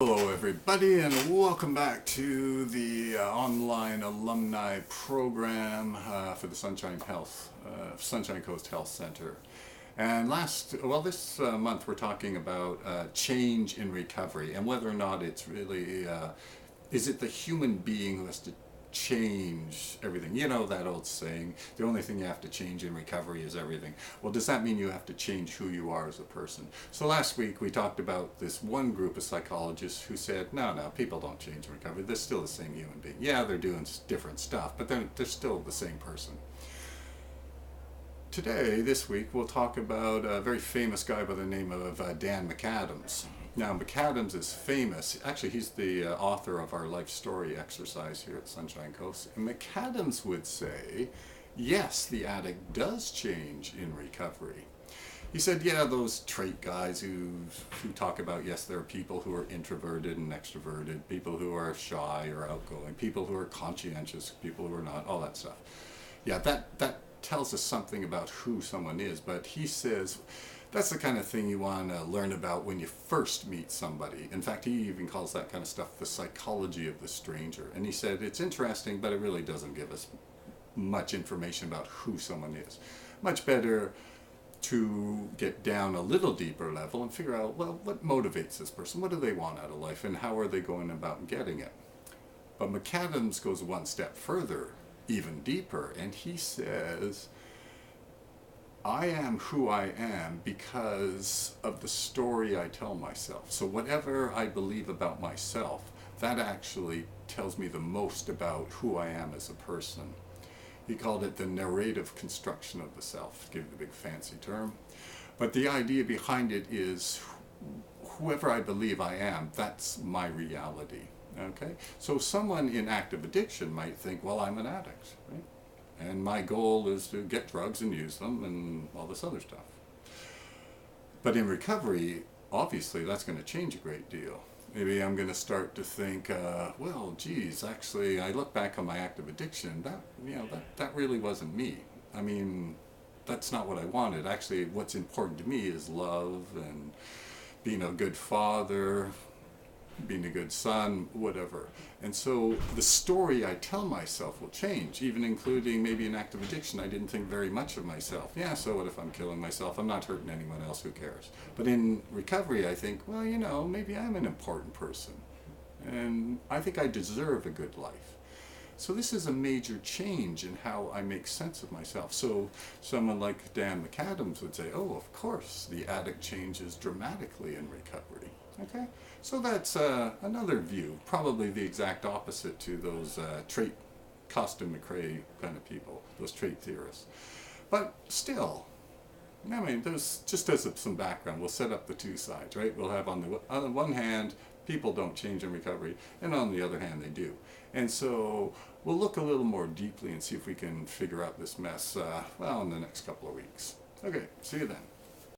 Hello everybody, and welcome back to the online alumni program for the Sunshine Coast Health Center. And this month we're talking about change in recovery and whether or not it's really, is it the human being who has to change everything? You know that old saying, the only thing you have to change in recovery is everything. Well, does that mean you have to change who you are as a person? So last week we talked about this one group of psychologists who said, no, people don't change in recovery. They're still the same human being. Yeah, they're doing different stuff, but they're still the same person. Today, this week, we'll talk about a very famous guy by the name of Dan McAdams. Now, McAdams is famous. Actually, he's the author of our life story exercise here at Sunshine Coast. And McAdams would say, yes, the addict does change in recovery. He said, yeah, those trait guys who talk about, yes, there are people who are introverted and extroverted, people who are shy or outgoing, people who are conscientious, people who are not, all that stuff. Yeah, that tells us something about who someone is, but he says that's the kind of thing you want to learn about when you first meet somebody. In fact, he even calls that kind of stuff the psychology of the stranger. And he said it's interesting, but it really doesn't give us much information about who someone is. Much better to get down a little deeper level and figure out, well, what motivates this person? What do they want out of life? And how are they going about getting it? But McAdams goes one step further, even deeper, and he says, I am who I am because of the story I tell myself. So whatever I believe about myself, that actually tells me the most about who I am as a person. He called it the narrative construction of the self, to give it a big fancy term. But the idea behind it is whoever I believe I am, that's my reality. Okay? So someone in active addiction might think, well, I'm an addict, right? And my goal is to get drugs and use them and all this other stuff. But in recovery, obviously, that's going to change a great deal. Maybe I'm going to start to think, well, geez, actually, I look back on my active addiction, that really wasn't me. I mean, that's not what I wanted. Actually, what's important to me is love and being a good father, being a good son, whatever. And so the story I tell myself will change, even including maybe an active addiction. I didn't think very much of myself. Yeah, so what if I'm killing myself? I'm not hurting anyone else, who cares? But in recovery, I think, well, maybe I'm an important person. And I think I deserve a good life. So this is a major change in how I make sense of myself. So someone like Dan McAdams would say, oh, of course, the addict changes dramatically in recovery. Okay, so that's another view, probably the exact opposite to those trait, Costin McRae kind of people, those trait theorists. But still, I mean, there's just as some background, we'll set up the two sides, right? We'll have on the one hand, people don't change in recovery, and on the other hand, they do. And so we'll look a little more deeply and see if we can figure out this mess, in the next couple of weeks. Okay, see you then.